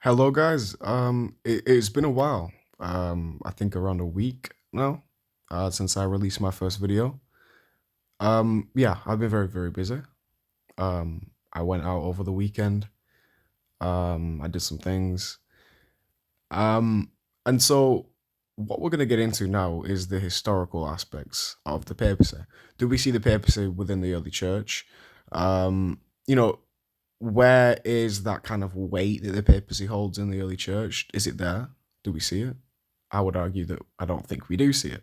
Hello, guys. It's been a while. I think around a week now, since I released my first video. Yeah, I've been very, very busy. I went out over the weekend. I did some things. Um, and so what we're gonna get into now is the historical aspects of the papacy. Do we see the papacy within the early church? You know, where is that kind of weight that the papacy holds in the early church? Is it there? Do we see it? I would argue that I don't think we do see it.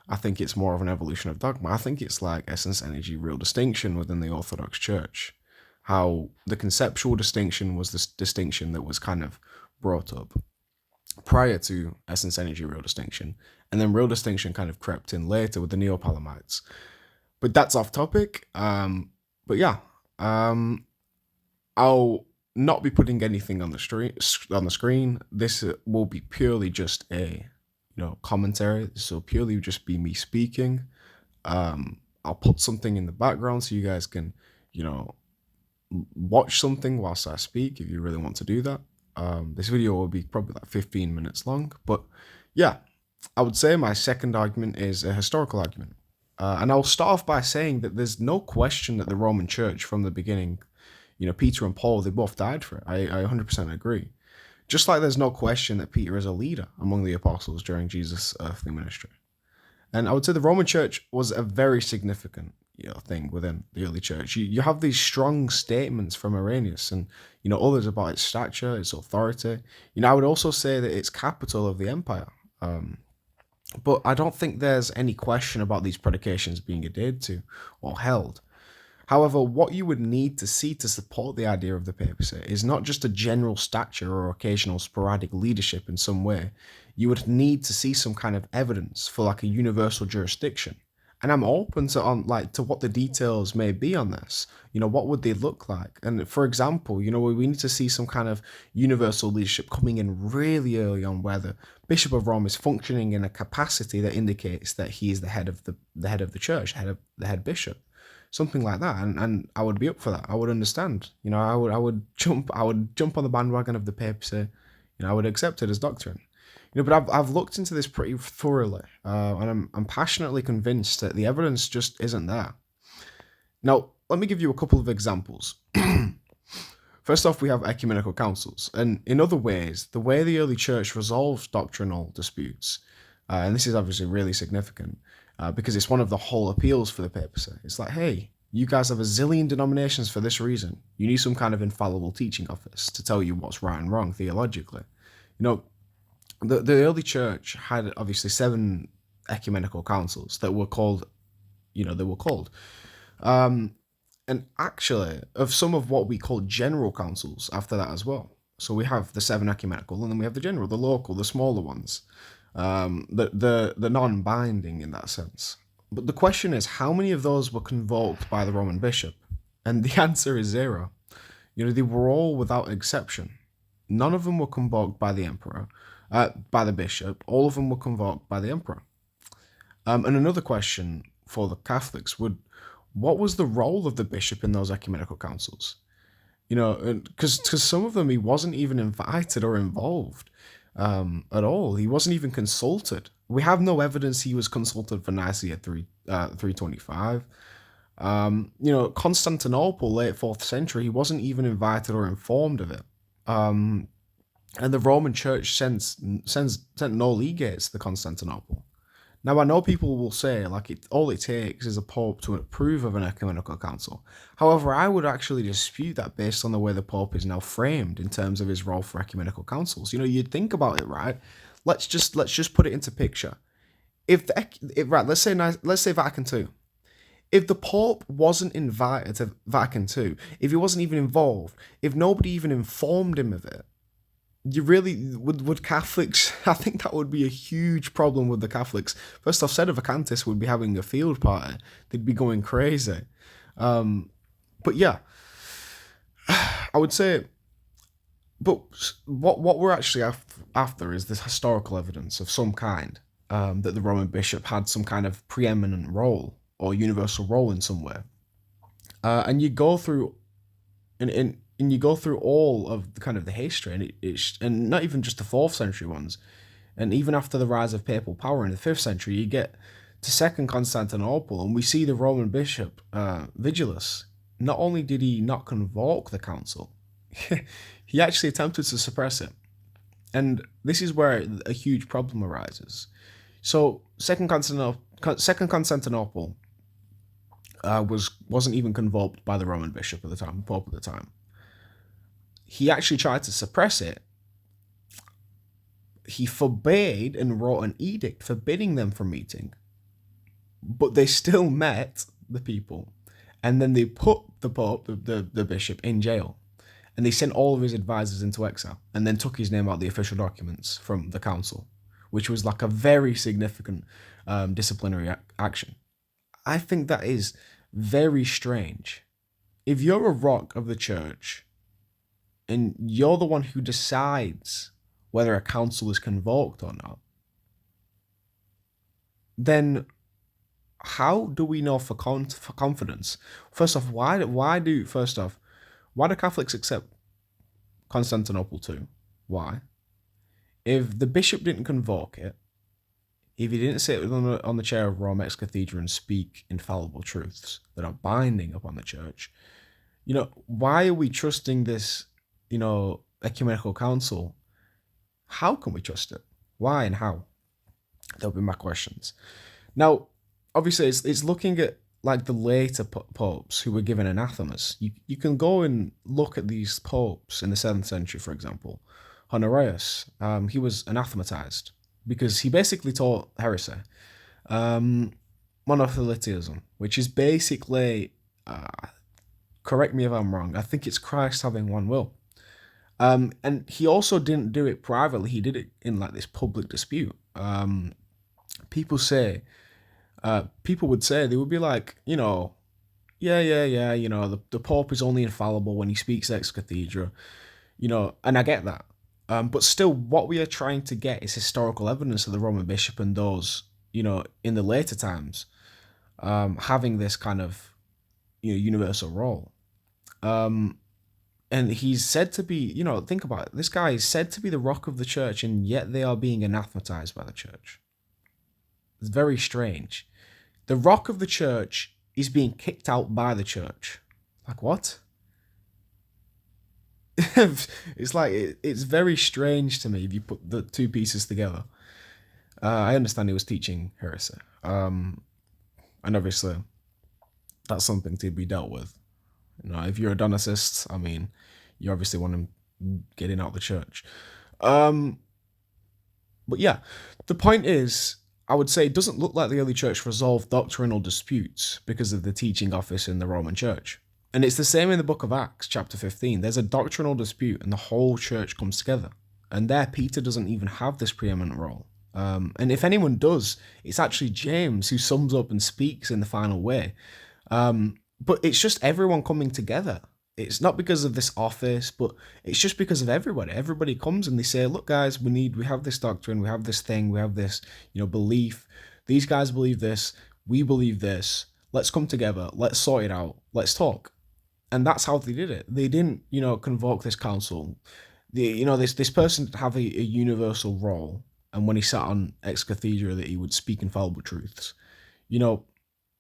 I think it's more of an evolution of dogma. I think it's like essence, energy, real distinction within the Orthodox Church. How the conceptual distinction was this distinction that was kind of brought up prior to essence, energy, real distinction. And then real distinction kind of crept in later with the Neopalamites. But that's off topic. But yeah, um, I'll not be putting anything on the screen. This will be purely just a commentary. This will purely just be me speaking. I'll put something in the background so you guys can you know watch something whilst I speak if you really want to do that. This video will be probably like 15 minutes long, but yeah, I would say my second argument is a historical argument. And I'll start off by saying that there's no question that the Roman Church from the beginning, Peter and Paul, they both died for it. I 100% agree. Just like there's no question that Peter is a leader among the apostles during Jesus' earthly ministry. And I would say the Roman Church was a very significant thing within the early church. You have these strong statements from Irenaeus and others about its stature, its authority. I would also say that it's capital of the empire. But I don't think there's any question about these predications being adhered to or held. However, what you would need to see to support the idea of the papacy is not just a general stature or occasional sporadic leadership in some way. You would need to see some kind of evidence for like a universal jurisdiction. And I'm open to what the details may be on this. What would they look like? And for example, we need to see some kind of universal leadership coming in really early on, where the Bishop of Rome is functioning in a capacity that indicates that he is the head of the church, the head bishop, something like that. And I would be up for that. I would understand. I would jump on the bandwagon of the papacy. I would accept it as doctrine. But I've looked into this pretty thoroughly, and I'm passionately convinced that the evidence just isn't there. Now, let me give you a couple of examples. First off, we have ecumenical councils, and in other ways, the way the early church resolves doctrinal disputes, and this is obviously really significant, because it's one of the whole appeals for the papacy. It's like, hey, you guys have a zillion denominations for this reason. You need some kind of infallible teaching office to tell you what's right and wrong theologically. The early church had obviously 7 ecumenical councils that were called, and actually of some of what we call general councils after that as well. So we have the 7 ecumenical, and then we have the general, the local, the smaller ones, the non-binding in that sense. But the question is, how many of those were convoked by the Roman bishop? And the answer is 0. They were all without exception. None of them were convoked by the emperor, by the bishop. All of them were convoked by the emperor. And another question for the Catholics what was the role of the bishop in those ecumenical councils? Because some of them he wasn't even invited or involved at all. He wasn't even consulted. We have no evidence he was consulted for Nicaea 325. Constantinople, late 4th century, he wasn't even invited or informed of it. And the Roman Church sent no legates to Constantinople. Now, I know people will say, all it takes is a pope to approve of an ecumenical council. However, I would actually dispute that based on the way the pope is now framed in terms of his role for ecumenical councils. You'd think about it, right? Let's just put it into picture. Let's say Vatican II. If the Pope wasn't invited to Vatican II, if he wasn't even involved, if nobody even informed him of it, you really would Catholics? I think that would be a huge problem with the Catholics. First off, Sedevacantists would be having a field party; they'd be going crazy. But yeah, I would say. But what we're actually after is this historical evidence of some kind, that the Roman bishop had some kind of preeminent role or universal role in some way. And you go through, in and you go through all of the kind of the history, and and not even just the fourth century ones, and even after the rise of papal power in the fifth century, you get to Second Constantinople, and we see the Roman bishop Vigilus. Not only did he not convoke the council, he actually attempted to suppress it, and this is where a huge problem arises. So Second Constantinople wasn't even convoked by the Roman bishop at the time, Pope at the time. He actually tried to suppress it. He forbade and wrote an edict forbidding them from meeting, but they still met the people, and then they put the Pope, the bishop, in jail, and they sent all of his advisors into exile, and then took his name out of the official documents from the council, which was like a very significant disciplinary action. I think that is very strange. If you're a rock of the church and you're the one who decides whether a council is convoked or not, then how do we know for confidence? First off, why do Catholics accept Constantinople too? Why? If the bishop didn't convoke it, if he didn't sit on the chair of Rome ex cathedra and speak infallible truths that are binding upon the church, why are we trusting this, ecumenical council? How can we trust it? Why and how? That'll be my questions. Now, obviously, it's looking at like the later popes who were given anathemas. You can go and look at these popes in the 7th century, for example. Honorius, he was anathematized because he basically taught heresy, monothelitism, which is basically, correct me if I'm wrong, I think it's Christ having one will. And he also didn't do it privately. He did it in like this public dispute. People would say, they would be like, yeah, the Pope is only infallible when he speaks ex cathedra, and I get that. But still, what we are trying to get is historical evidence of the Roman bishop and those, in the later times, having this kind of, universal role. And he's said to be, think about it. This guy is said to be the rock of the church, and yet they are being anathematized by the church. It's very strange. The rock of the church is being kicked out by the church. Like, what? It's like, it's very strange to me if you put the two pieces together. I understand he was teaching heresy. And obviously, that's something to be dealt with. If you're a Donicist, I mean, you obviously want him getting out of the church. But yeah, the point is, I would say it doesn't look like the early church resolved doctrinal disputes because of the teaching office in the Roman church. And it's the same in the book of Acts, chapter 15. There's a doctrinal dispute and the whole church comes together. And there, Peter doesn't even have this preeminent role. And if anyone does, it's actually James who sums up and speaks in the final way. But it's just everyone coming together. It's not because of this office, but it's just because of everybody. Everybody comes and they say, look, guys, we have this doctrine, we have this thing, we have this, belief. These guys believe this, we believe this. Let's come together. Let's sort it out. Let's talk. And that's how they did it. They didn't, convoke this council. This person have a universal role. And when he sat on ex cathedra, that he would speak infallible truths.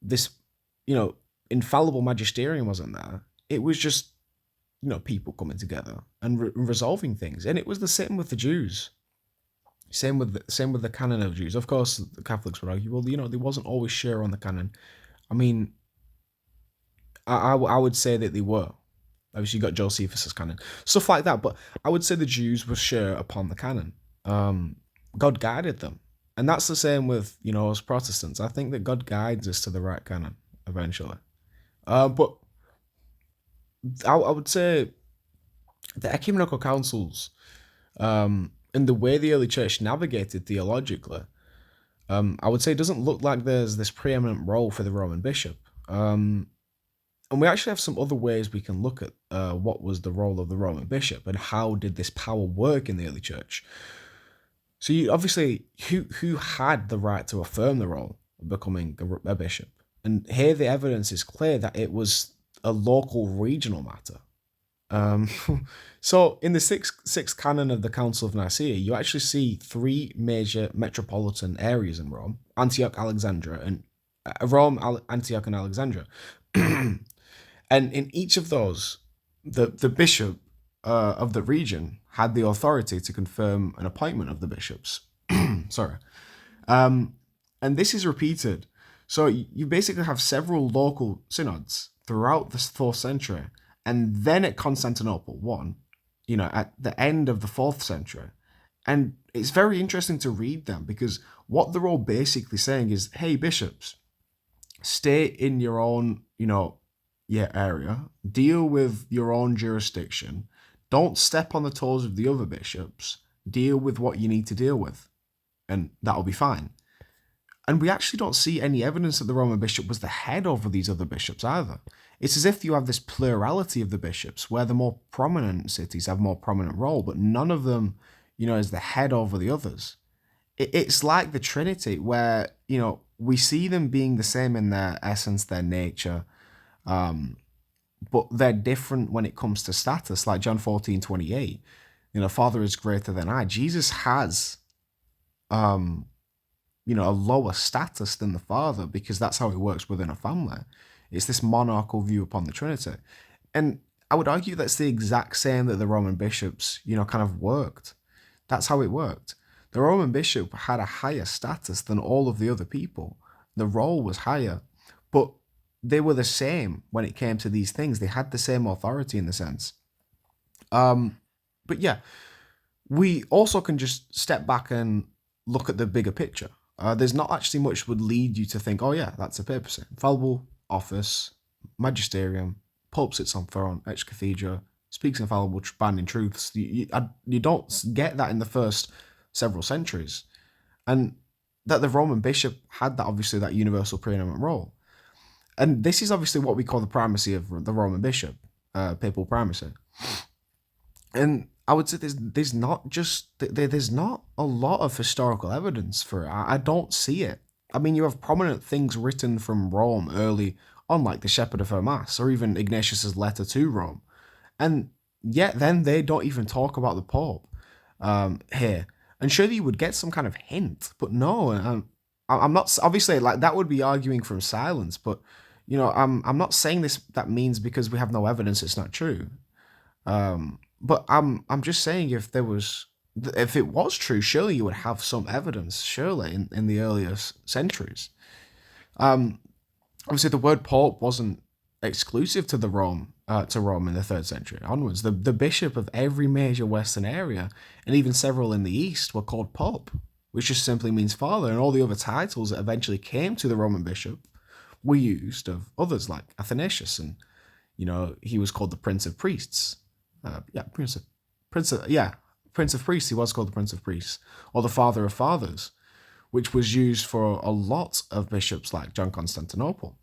This, infallible magisterium wasn't there. It was just, people coming together and resolving things. And it was the same with the Jews. Same with the canon of Jews. Of course, the Catholics would argue, well, they wasn't always sure on the canon. I mean, I would say that they were. Obviously, you got Josephus' canon, stuff like that. But I would say the Jews were sure upon the canon. God guided them, and that's the same with us Protestants. I think that God guides us to the right canon eventually. But I would say the ecumenical councils, and the way the early church navigated theologically, I would say it doesn't look like there's this preeminent role for the Roman bishop. And we actually have some other ways we can look at what was the role of the Roman bishop and how did this power work in the early church. So obviously, who had the right to affirm the role of becoming a bishop? And here the evidence is clear that it was a local regional matter. Um, so in the sixth canon of the Council of Nicaea, you actually see three major metropolitan areas in Rome: Antioch, Alexandria, and Antioch, and Alexandria. And in each of those, the bishop of the region had the authority to confirm an appointment of the bishops. Sorry. Um, and this is repeated. So you basically have several local synods throughout the fourth century, and then at Constantinople, one, at the end of the fourth century. And it's very interesting to read them because what they're all basically saying is, hey, bishops, stay in your own, area, deal with your own jurisdiction, don't step on the toes of the other bishops, deal with what you need to deal with, and that'll be fine. And we actually don't see any evidence that the Roman bishop was the head over these other bishops either. It's as if you have this plurality of the bishops where the more prominent cities have more prominent role, but none of them, is the head over the others. It's like the Trinity where, we see them being the same in their essence, their nature, but they're different when it comes to status, like John 14:28. Father is greater than I. Jesus has um a lower status than the Father because that's how it works within a family. It's this monarchical view upon the Trinity. And I would argue that's the exact same that the Roman bishops, kind of worked. That's how it worked. The Roman bishop had a higher status than all of the other people. The role was higher, but they were the same when it came to these things. They had the same authority in the sense. But yeah, we also can just step back and look at the bigger picture. There's not actually much would lead you to think, oh yeah, that's a papacy. Infallible office, magisterium, pope sits on throne, ex cathedra, speaks infallible, binding truths. You don't get that in the first several centuries. And that the Roman bishop had that, obviously, that universal preeminent role. And this is obviously what we call the primacy of the Roman bishop, papal primacy. And I would say there's not there's not a lot of historical evidence for it. I don't see it. I mean, you have prominent things written from Rome early on, like the Shepherd of Hermas, or even Ignatius's letter to Rome, and yet then they don't even talk about the Pope here. And surely you would get some kind of hint, but no. I'm not, obviously, like, that would be arguing from silence, but I'm not saying this that means because we have no evidence it's not true. But I'm just saying if it was true, surely you would have some evidence, surely in the earlier centuries. Obviously the word pope wasn't exclusive to Rome in the third century onwards. The bishop of every major Western area, and even several in the East, were called pope, which just simply means father, and all the other titles that eventually came to the Roman bishop were used of others like Athanasius, and he was called the Prince of Priests. Prince of Priests. He was called the Prince of Priests, or the Father of Fathers, which was used for a lot of bishops like John Constantinople.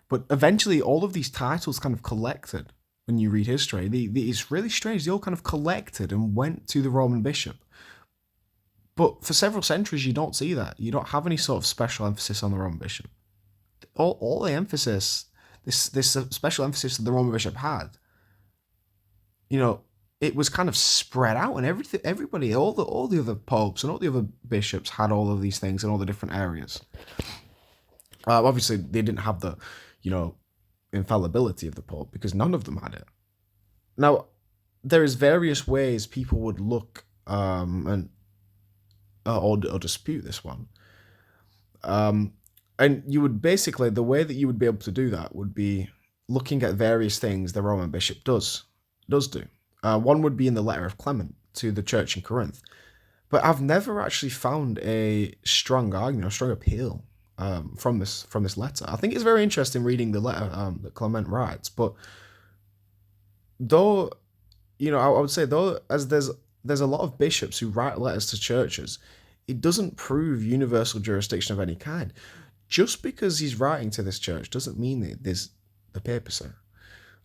But eventually, all of these titles kind of collected. When you read history, it's really strange. They all kind of collected and went to the Roman bishop. But for several centuries, you don't see that. You don't have any sort of special emphasis on the Roman bishop. All the emphasis, this special emphasis that the Roman bishop had, it was kind of spread out, and everybody, all the other popes and all the other bishops had all of these things in all the different areas. Obviously, they didn't have the, infallibility of the pope because none of them had it. Now, there is various ways people would look and or dispute this one. And you would basically, the way that you would be able to do that would be looking at various things the Roman bishop does do. One would be in the letter of Clement to the church in Corinth. But I've never actually found a strong argument, a strong appeal from this letter. I think it's very interesting reading the letter that Clement writes. But though, I would say, though, as there's a lot of bishops who write letters to churches, it doesn't prove universal jurisdiction of any kind. Just because he's writing to this church doesn't mean that there's the papacy.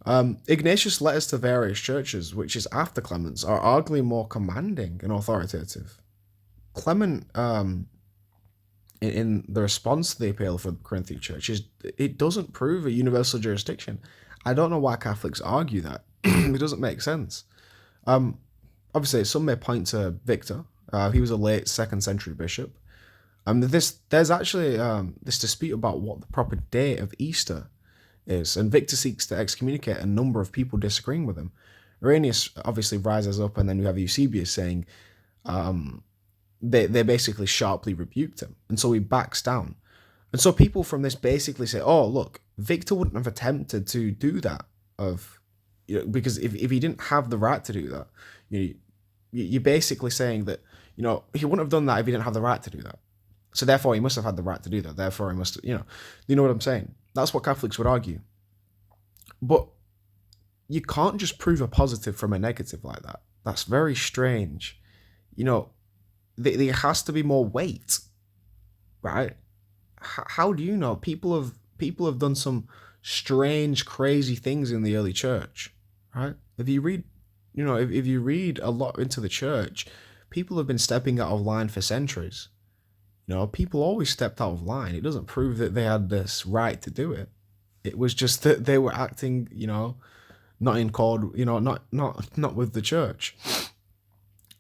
Ignatius' letters to various churches, which is after Clement's, are arguably more commanding and authoritative. Clement, in the response to the appeal for the Corinthian church, it doesn't prove a universal jurisdiction. I don't know why Catholics argue that. It doesn't make sense. Um, Obviously, some may point to Victor. He was a late second century bishop. There's actually this dispute about what the proper date of Easter is, and Victor seeks to excommunicate a number of people disagreeing with him. Irenaeus obviously rises up, and then you have Eusebius saying they basically sharply rebuked him, and so he backs down. And so people from this basically say, "Oh, look, Victor wouldn't have attempted to do that because if he didn't have the right to do that, you you're basically saying that he wouldn't have done that if he didn't have the right to do that. So therefore, he must have had the right to do that. Therefore, he must, you know what I'm saying? That's what Catholics would argue. But you can't just prove a positive from a negative like that. That's very strange. You know, there has to be more weight, right? How do you know? People have done some strange, crazy things in the early church, right? If you read, if you read a lot into the church, people have been stepping out of line for centuries. People always stepped out of line. It doesn't prove that they had this right to do it. It was just that they were acting, not in accord, not with the church.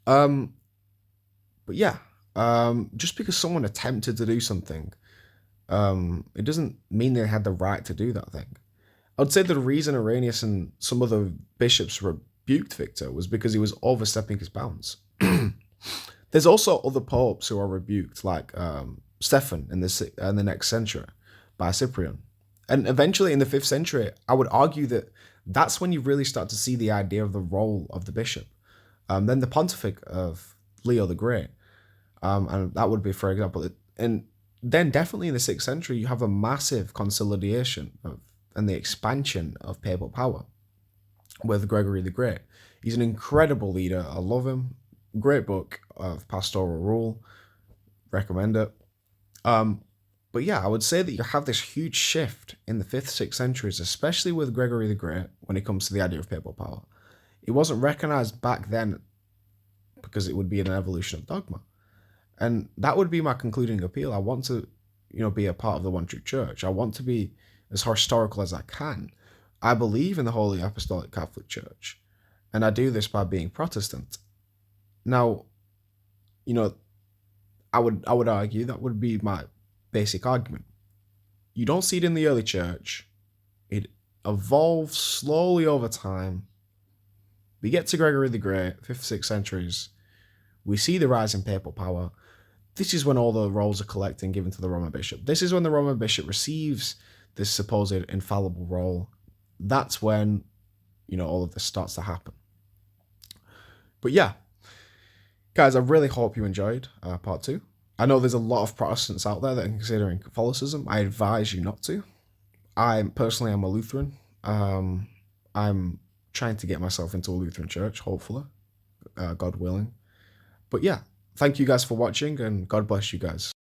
Um, but yeah, just because someone attempted to do something, it doesn't mean they had the right to do that thing. I'd say the reason Irenaeus and some of the bishops rebuked Victor was because he was overstepping his bounds. There's also other popes who are rebuked, like Stephen in the next century by Cyprian. And eventually in the 5th century, I would argue that that's when you really start to see the idea of the role of the bishop. Then the pontificate of Leo the Great, and that would be, for example, and then definitely in the 6th century, you have a massive consolidation and the expansion of papal power with Gregory the Great. He's an incredible leader. I love him. Great book of pastoral rule. Recommend it. But yeah, I would say that you have this huge shift in the 5th, 6th centuries, especially with Gregory the Great, when it comes to the idea of papal power. It wasn't recognized back then because it would be an evolution of dogma. And that would be my concluding appeal. I want to, be a part of the one true church. I want to be as historical as I can. I believe in the Holy Apostolic Catholic Church, and I do this by being Protestant. Now, I would argue that would be my basic argument. You don't see it in the early church. It evolves slowly over time. We get to Gregory the Great, 5th, 6th centuries. We see the rise in papal power. This is when all the roles are collected and given to the Roman bishop. This is when the Roman bishop receives this supposed infallible role. That's when, all of this starts to happen. But yeah, guys, I really hope you enjoyed part 2. I know there's a lot of Protestants out there that are considering Catholicism. I advise you not to. I'm a Lutheran. I'm trying to get myself into a Lutheran church, hopefully, God willing. But yeah, thank you guys for watching, and God bless you guys.